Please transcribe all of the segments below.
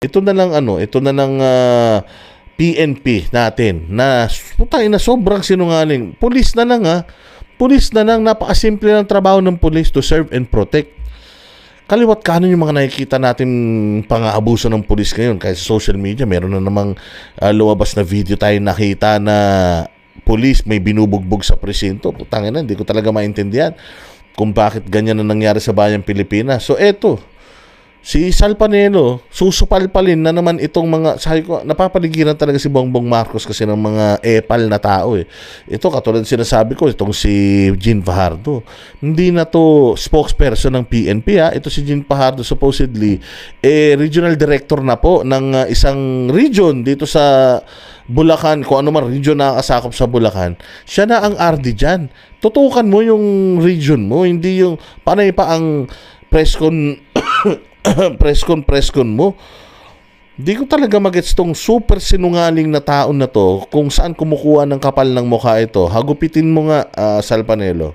Ito na lang ito na lang PNP natin na putang ina sobrang sinungaling. Pulis na lang Pulis na lang, napakasimple ng trabaho ng pulis to serve and protect. Kaliwat kanan yung mga nakikita natin pang-aabuso ng pulis ngayon. Kaya sa social media, meron na namang lumabas na video tayo nakita na pulis may binubugbog sa presinto. Putang ina, hindi ko talaga maintindihan kung bakit ganyan na nangyari sa bayang Pilipinas. So eto, si Sal Panelo, susupalpalin na naman itong mga, sabi ko, napapaligiran talaga si Bongbong Marcos kasi ng mga epal na tao eh. Ito, katulad sinasabi ko, itong si Jean Fajardo. Hindi na to spokesperson ng PNP Ito si Jean Fajardo, supposedly, regional director na po ng isang region dito sa Bulacan, kung ano man region na nakasakop sa Bulacan. Siya na ang RD dyan. Tutukan mo yung region mo, hindi yung, panay pa ang presscon preskon mo. Di ko talaga magets tong super sinungaling na taon na to kung saan kumukuha ng kapal ng mukha ito. Hagupitin mo nga, Sal Panelo.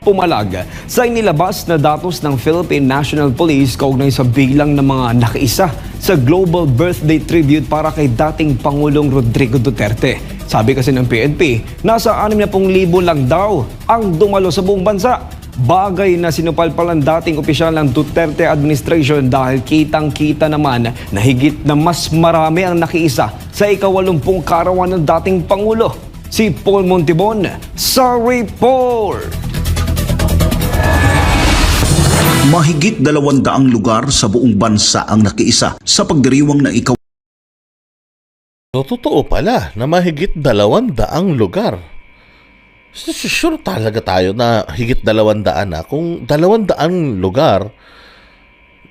Pumalag sa inilabas na datos ng Philippine National Police kaugnay sa bilang ng mga nakiisa sa Global Birthday Tribute para kay dating Pangulong Rodrigo Duterte. Sabi kasi ng PNP, nasa 60,000 lang daw ang dumalo sa buong bansa. Bagay na sinupalpal ng dating opisyal ng Duterte administration dahil kitang-kita naman na higit na mas marami ang nakiisa sa ika-80 karawan ng dating Pangulo. Si Paul Montibon sa report. Mahigit 200 lugar sa buong bansa ang nakiisa sa pagdiriwang ng So, totoo pala na mahigit 200 lugar. Sure talaga tayo na higit 200 Kung 200 lugar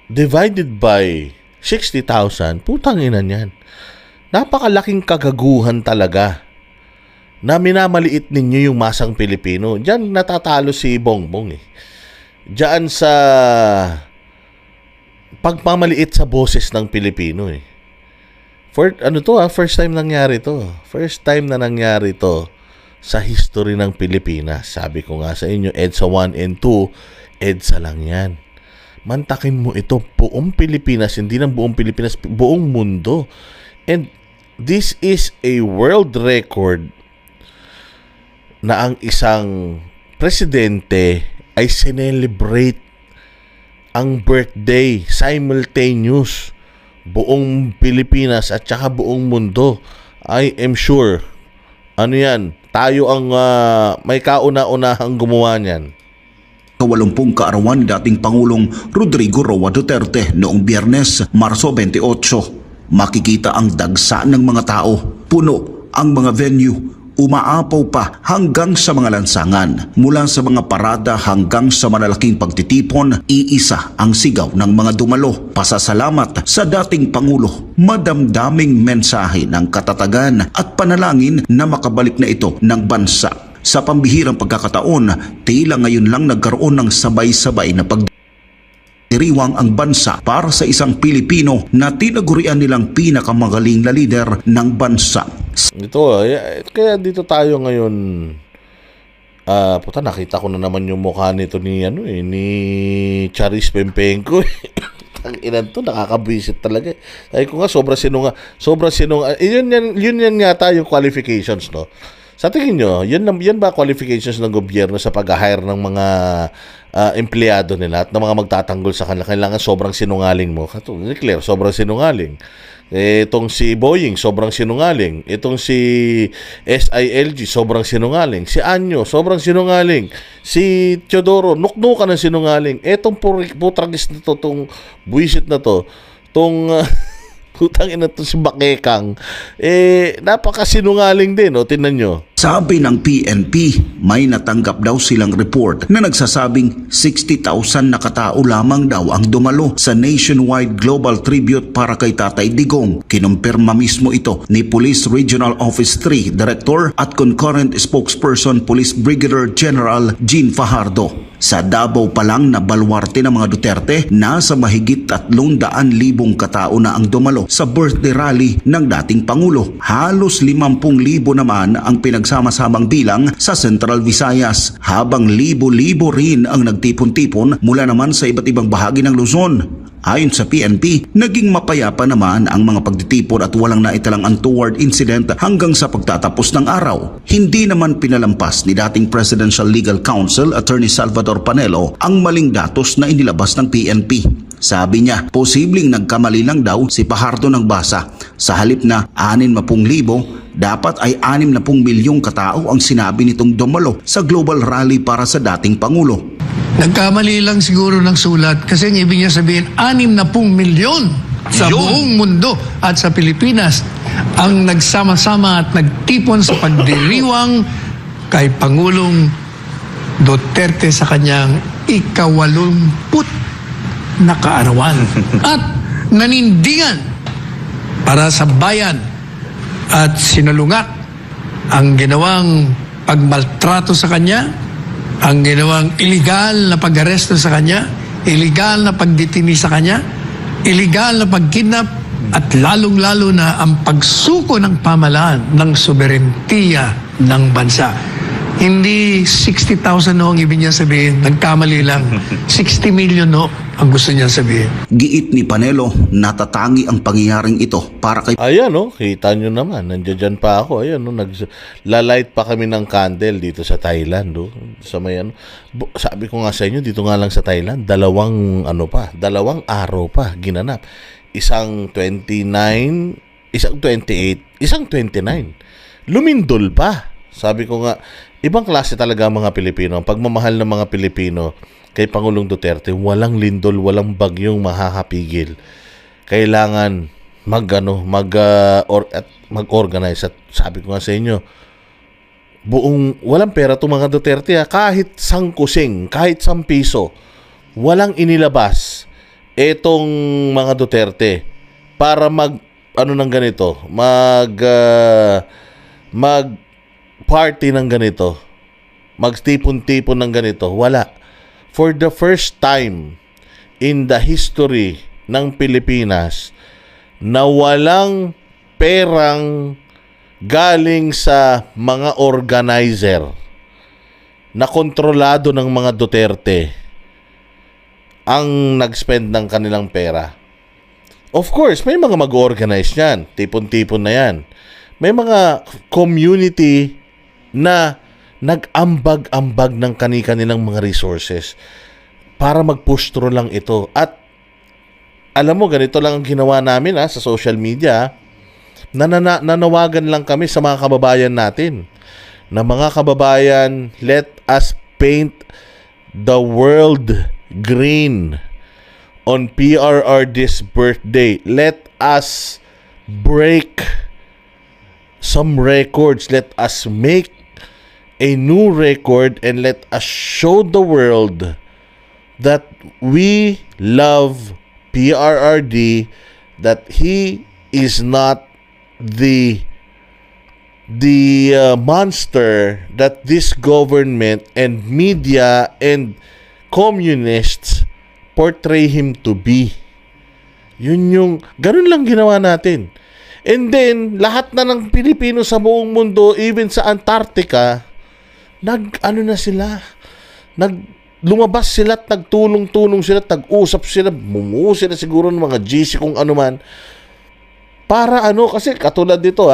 divided by 60,000, putang ina niyan. Napakalaking kagaguhan talaga na minamaliit ninyo yung masang Pilipino. Diyan natatalo si Bongbong eh. Diyan sa pagpamaliit sa boses ng Pilipino eh. First time nangyari to. First time na nangyari to sa history ng Pilipinas. Sabi ko nga sa inyo, EDSA 1 and 2, EDSA lang yan. Mantakin mo ito, buong Pilipinas, hindi lang buong Pilipinas, buong mundo. And this is a world record na ang isang presidente ay sinelebrate ang birthday simultaneous buong Pilipinas at saka buong mundo. I am sure tayo ang may kauna-unahang gumawa niyan. 80 kaarawan dating Pangulong Rodrigo Roa Duterte noong Biyernes, Marso 28. Makikita ang dagsa ng mga tao. Puno ang mga venue. Umaapaw pa hanggang sa mga lansangan. Mula sa mga parada hanggang sa malalaking pagtitipon, iisa ang sigaw ng mga dumalo. Pasasalamat sa dating Pangulo. Madamdaming mensahe ng katatagan at panalangin na makabalik na ito ng bansa. Sa pambihirang pagkakataon, tila ngayon lang nagkaroon ng sabay-sabay na pagdiriwang ang bansa para sa isang Pilipino na tinagurian nilang pinakamagaling na lider ng bansa. Kaya dito tayo ngayon. Nakita ko na naman yung mukha nito ni Charis Pempenko. Ang ilan to, nakakabwisit talaga. Ay ko nga, sobra sinunga. Yun yan yata yung qualifications, no? Sa tingin nyo, yan ba qualifications ng gobyerno sa pag-hire ng mga empleyado nila at ng mga magtatanggol sa kanila? Kailangan sobrang sinungaling mo. Claire, sobrang sinungaling. Itong si Boying, sobrang sinungaling. Itong si SILG, sobrang sinungaling. Si Anyo, sobrang sinungaling. Si Teodoro, nuknukan ng sinungaling. Itong putragis na to, itong buwisit na to, itong putang ina to si Bakekang, napakasinungaling din, tingnan nyo. Sabi ng PNP, may natanggap daw silang report na nagsasabing 60,000 na katao lamang daw ang dumalo sa nationwide global tribute para kay Tatay Digong. Kinumpirma mismo ito ni Police Regional Office 3 Director at concurrent spokesperson Police Brigadier General Jean Fajardo. Sa Davao pa lang na balwarte ng mga Duterte, nasa mahigit 300,000 katao na ang dumalo sa birthday rally ng dating Pangulo. Halos 50,000 naman ang pinagsama-samang bilang sa Central Visayas, habang libo-libo rin ang nagtipon-tipon mula naman sa iba't ibang bahagi ng Luzon. Ayon sa PNP, naging mapayapa naman ang mga pagtitipon at walang naitalang untoward incident hanggang sa pagtatapos ng araw. Hindi naman pinalampas ni dating Presidential Legal Counsel Attorney Salvador Panelo ang maling datos na inilabas ng PNP. Sabi niya, posibleng nagkamali lang daw si Fajardo ng basa. Sa halip na 60,000, dapat ay 60 milyong katao ang sinabi nitong dumalo sa global rally para sa dating Pangulo. Nagkamali lang siguro ng sulat kasi ang ibig niya sabihin 60 milyon sa buong mundo at sa Pilipinas ang nagsama-sama at nagtipon sa pagdiriwang kay Pangulong Duterte sa kanyang ika-80 na kaarawan at nanindigan para sa bayan at sinalungat ang ginawang pagmaltrato sa kanya, ang ginawang illegal na pag-aresto sa kanya, illegal na pagdetini sa kanya, illegal na pagkidnap, at lalong-lalo na ang pagsuko ng pamahalaan ng soberentiya ng bansa. Hindi 60,000 no ang ibig niya sabihin, nagkamali lang. 60 million no ang gusto niya sabihin. Giit ni Panelo, natatangi ang pangyayaring ito para kay Ayan, no? Kita nyo naman. Nandiyan dyan pa ako. Ayan, no? Naglalait pa kami ng candle dito sa Thailand, no? Sa may, ano. Sabi ko nga sa inyo, dito nga lang sa Thailand, dalawang araw pa ginanap. Isang 29, isang 28, isang 29. Lumindol pa. Sabi ko nga, ibang klase talaga ang mga Pilipino. Ang pagmamahal ng mga Pilipino kay Pangulong Duterte, walang lindol, walang bagyong mahahapigil. Kailangan mag-organize. At sabi ko nga sa inyo, walang pera itong mga Duterte. Kahit sangkusing, kahit 1 piso, walang inilabas etong mga Duterte para party ng ganito, magtipon-tipon ng ganito. Wala. For the first time in the history ng Pilipinas na walang perang galing sa mga organizer na kontrolado ng mga Duterte ang nag-spend ng kanilang pera. Of course, may mga mag-organize yan. Tipon-tipon na yan. May mga community na nag-ambag-ambag ng kanilang mga resources para mag-push through lang ito. At alam mo, ganito lang ang ginawa namin sa social media. Nanawagan lang kami sa mga kababayan natin na mga kababayan, let us paint the world green on PRRD's birthday. Let us break some records. Let us make a new record and let us show the world that we love PRRD, that he is not the monster that this government and media and communists portray him to be. Ganun lang ginawa natin. And then, lahat na ng Pilipino sa buong mundo, even sa Antarctica, lumabas sila at nagtulong-tulong sila, tag-usap sila, bumuo sila siguro ng mga GC kung ano man. Para kasi katulad dito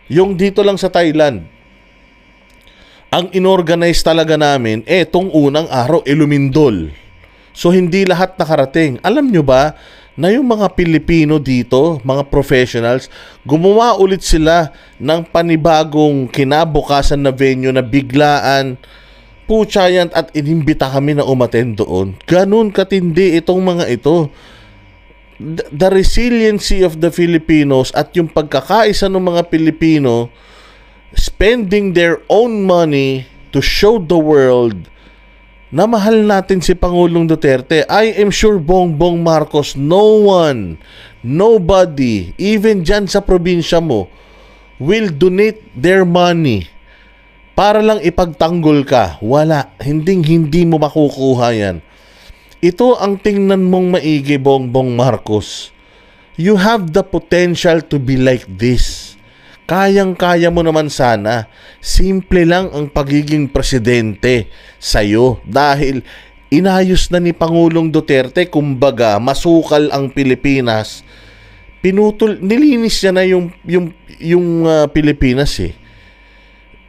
yung dito lang sa Thailand, ang inorganize talaga namin, etong unang araw, lumindol. So, hindi lahat nakarating. Alam nyo ba, na yung mga Pilipino dito, mga professionals, gumawa ulit sila ng panibagong kinabukasan na venue na biglaan. Pucha yan, at inimbita kami na umattend doon. Ganun katindi itong mga ito. The resiliency of the Filipinos at yung pagkakaisa ng mga Pilipino spending their own money to show the world na mahal natin si Pangulong Duterte. I am sure Bongbong Marcos, nobody, even dyan sa probinsya mo, will donate their money para lang ipagtanggol ka. Wala. Hindi mo makukuha yan. Ito ang tingnan mong maigi, Bongbong Marcos. You have the potential to be like this. Kayang-kaya mo naman sana. Simple lang ang pagiging presidente sa'yo dahil inayos na ni Pangulong Duterte, kumbaga masukal ang Pilipinas. Nilinis niya na yung Pilipinas eh.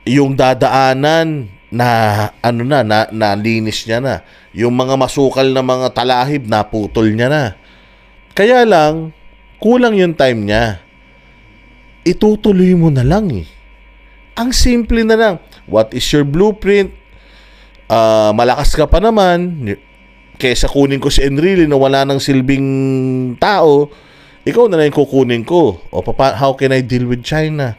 Yung dadaanan nalinis niya na. Yung mga masukal na mga talahib naputol niya na. Kaya lang kulang yung time niya. Itutuloy mo na lang eh. Ang simple na lang. What is your blueprint? Malakas ka pa naman. Kesa kunin ko si Enrile na wala nang silbing tao, ikaw na lang yung kukunin ko. O how can I deal with China?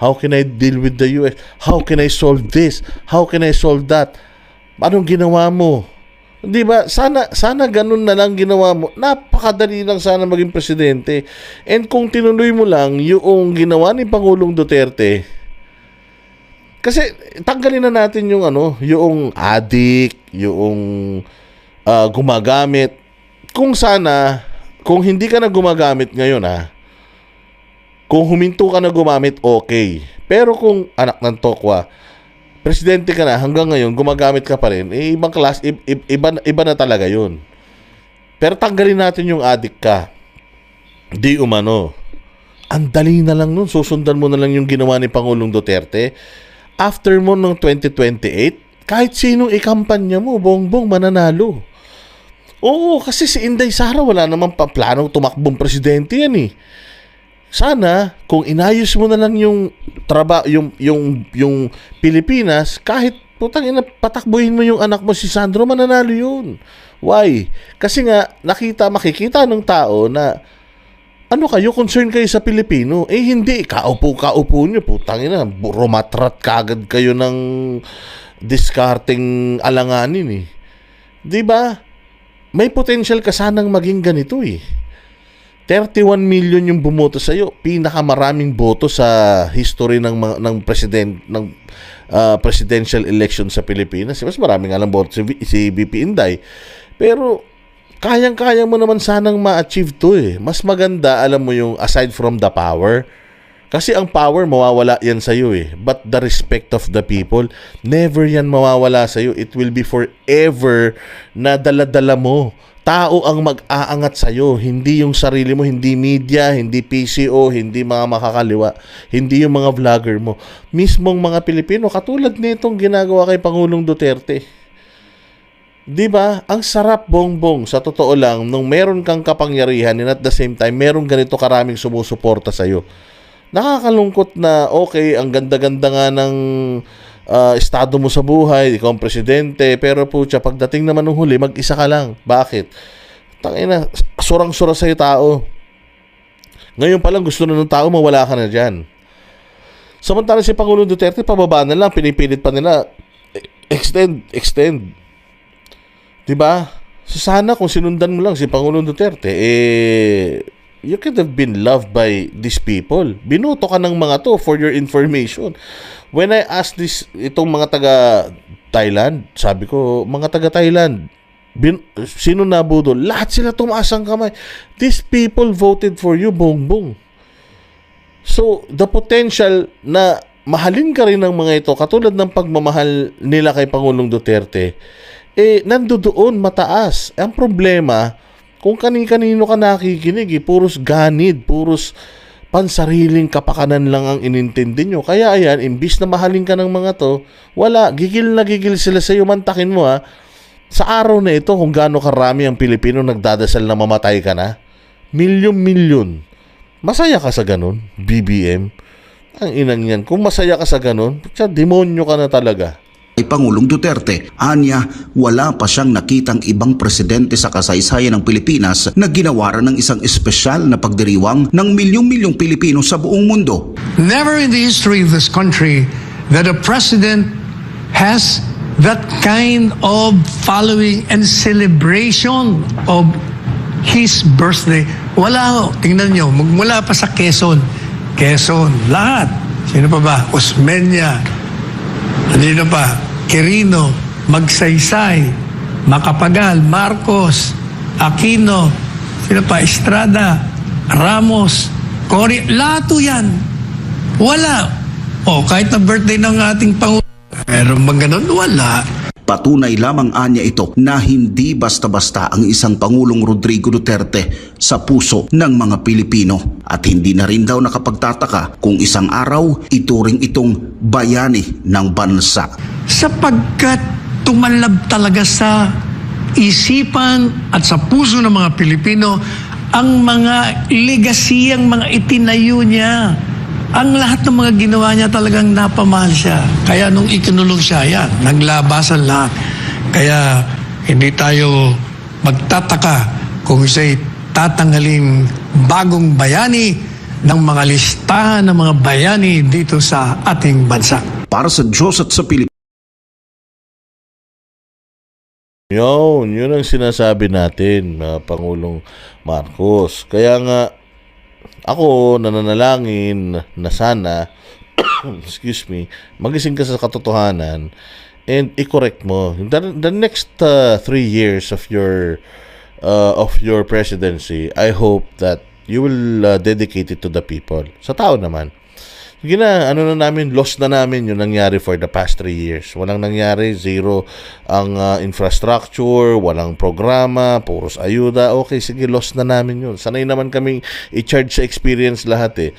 How can I deal with the US? How can I solve this? How can I solve that? Anong ginawa mo? Di ba? Sana ganun na lang ginawa mo. Napakadali lang sana maging presidente. And kung tinuloy mo lang yung ginawa ni Pangulong Duterte, kasi tanggalin na natin yung addict, yung gumagamit. Kung hindi ka na gumagamit ngayon kung huminto ka na gumamit, okay. Pero kung anak ng tokwa, presidente ka na, hanggang ngayon, gumagamit ka pa rin, ibang class, iba na talaga yun. Pero tanggalin natin yung addict ka. Di umano. Ang dali na lang nun, susundan mo na lang yung ginawa ni Pangulong Duterte. After mo ng 2028, kahit sinong ikampanya mo, bongbong mananalo. Oo, kasi si Inday Sara wala namang planong tumakbong presidente yan eh. Sana kung inayos mo na lang yung yung Pilipinas, kahit patakbuhin mo yung anak mo si Sandro, mananalo yun. Why? Kasi nga makikita ng tao na kayo, concern kayo sa Pilipino. Hindi, kaupo nyo, rumatrat kagad kayo ng discarding alanganin eh. 'Di ba? May potential ka sanang maging ganito eh. 31 million yung bumoto sa iyo, pinakamaraming boto sa history ng presidential election sa Pilipinas. Mas maraming alam boto si VP Inday. Pero kayang-kaya mo naman sanang ma-achieve to eh. Mas maganda, alam mo yung aside from the power. Kasi ang power mawawala yan sa iyo eh. But the respect of the people, never yan mawawala sa iyo. It will be forever na dala-dala mo. Tao ang mag-aangat sa'yo, hindi yung sarili mo, hindi media, hindi PCO, hindi mga makakaliwa, hindi yung mga vlogger mo. Mismong mga Pilipino, katulad nitong ginagawa kay Pangulong Duterte. Di ba? Ang sarap, bongbong, sa totoo lang, nung meron kang kapangyarihan and at the same time, meron ganito karaming sumusuporta sa'yo. Nakakalungkot na, okay, ang ganda-ganda nga ng estado mo sa buhay, ikaw ang presidente, pero pagdating naman ng huli, mag-isa ka lang. Bakit? Tangina, surang-sura sa'yo tao. Ngayon pa lang gusto na ng tao, mawala ka na dyan. Samantala si Pangulong Duterte, pababa na lang, pinipilit pa nila, extend. Diba? So sana kung sinundan mo lang si Pangulong Duterte, you could have been loved by these people. Binoto ka ng mga to for your information. When I asked itong mga taga-Thailand, sabi ko, mga taga-Thailand, sino nabudo? Lahat sila tumaas ang kamay. These people voted for you, bongbong. So, the potential na mahalin ka rin ng mga ito, katulad ng pagmamahal nila kay Pangulong Duterte, nandoon mataas. Ang problema, kung kani-kanino ka nakikinig, puros ganid, puros pansariling kapakanan lang ang inintindi nyo. Kaya ayan, imbis na mahalin ka ng mga to, wala, gigil na gigil sila sa iyo. Mantakin mo sa araw na ito kung gaano karami ang Pilipino nagdadasal na mamatay ka na. Milyon. Masaya ka sa ganun, BBM? Ang inang yan. Kung masaya ka sa ganun, demonyo ka na talaga. Pangulong Duterte, anya wala pa siyang nakitang ibang presidente sa kasaysayan ng Pilipinas na ginawaran ng isang espesyal na pagdiriwang ng milyong-milyong Pilipino sa buong mundo. Never in the history of this country that a president has that kind of following and celebration of his birthday. Wala, tingnan nyo, magmula pa sa Quezon, lahat. Sino pa ba? Osmeña, ano pa? Quirino, Magsaysay, Macapagal, Marcos, Aquino, sino pa? Estrada, Ramos, Cory, lahat yan. Wala. Kahit na birthday ng ating Pangulo, meron bang ganun? Wala. Patunay lamang anya ito na hindi basta-basta ang isang Pangulong Rodrigo Duterte sa puso ng mga Pilipino at hindi na rin daw nakapagtataka kung isang araw ituring itong bayani ng bansa. Sapagkat tumalab talaga sa isipan at sa puso ng mga Pilipino ang mga legasiyang mga itinayo niya. Ang lahat ng mga ginawa niya talagang napamahal siya. Kaya nung ikinulong siya, yan, naglabasan lahat. Kaya hindi tayo magtataka kung siya'y tatanggalin bagong bayani ng mga listahan ng mga bayani dito sa ating bansa. Para sa Diyos at sa Pilipinas, Yun ang sinasabi natin, Pangulong Marcos. Kaya nga, ako nananalangin na sana, excuse me, magising ka sa katotohanan and i-correct mo. The next 3 years of your presidency, I hope that you will dedicate it to the people. Sa tao naman. Sige na, lost na namin yung nangyari for the past 3 years. Walang nangyari, zero ang infrastructure, walang programa, puros ayuda. Okay, sige, lost na namin yun. Sanay naman kaming i-charge sa experience lahat eh.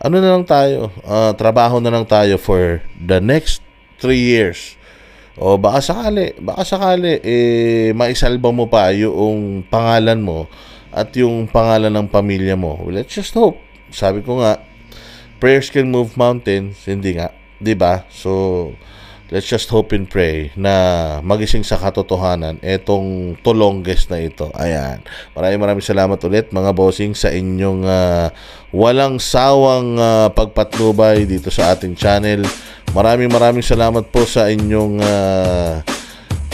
Na lang tayo? Trabaho na lang tayo for the next 3 years. O baka sakali, maisalba mo pa yung pangalan mo at yung pangalan ng pamilya mo. Well, let's just hope. Sabi ko nga, prayers can move mountains, hindi nga, 'di ba? So let's just hope and pray na magising sa katotohanan etong tulongges na ito. Ayan. Maraming salamat ulit mga bossing sa inyong walang sawang pagpatnubay dito sa ating channel. Maraming salamat po sa inyong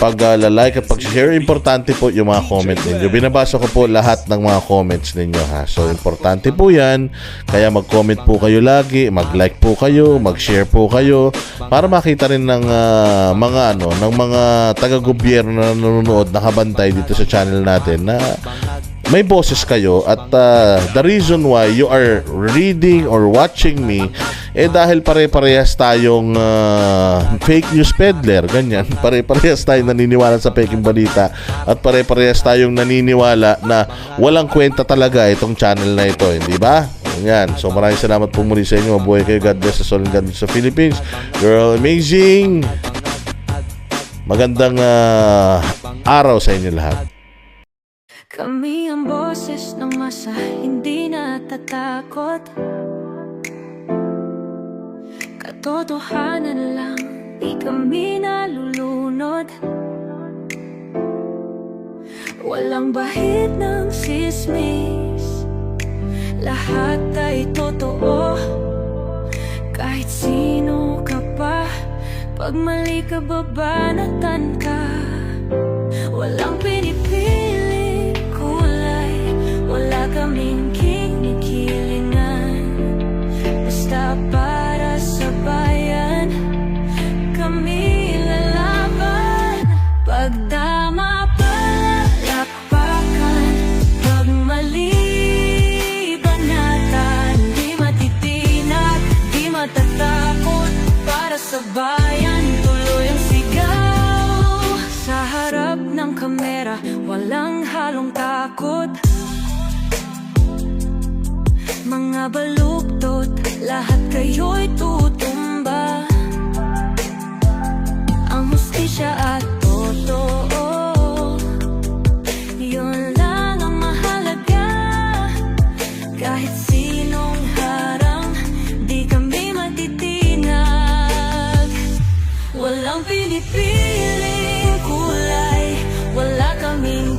pag-like at pag-share. Importante po yung mga comment ninyo. Binabasa ko po lahat ng mga comments ninyo ha. So importante po yan. Kaya mag-comment po kayo lagi, mag-like po kayo, mag-share po kayo para makita rin ng mga taga-gobyerno na nanonood, nakabantay dito sa channel natin na may boses kayo at the reason why you are reading or watching me dahil pare-parehas tayong fake news peddler, ganyan. Pare-parehas tayong naniniwala sa peking balita at pare-parehas tayong naniniwala na walang kwenta talaga itong channel na ito, hindi ba? Yan. So maraming salamat po muli sa inyo. Mabuhay kayo. God bless us all and God bless sa Philippines. You're amazing. Magandang araw sa inyo lahat. Kami ang boses ng masa, hindi natatakot. Katotohanan lang, di kami nalulunod. Walang bahid ng sismis, lahat ay totoo. Kahit sino ka pa, pag mali ka babanatan ka. Walang pinipiling kulay, wala kaming kinikilingan. Basta para sa bayan, kami lalaban. Pagdama palakpakan, pag mali banatan. Di matitinag, di matatakot, para sa bayan tuloy ang sigaw. Sa harap ng kamera, walang halong takot. Mga baluktot, lahat kayo'y tutumba. Ang hustisya at totoo, yun lang ang mahalaga. Kahit sinong harang, di kami matitinag. Walang pinipiling kulay, wala kaming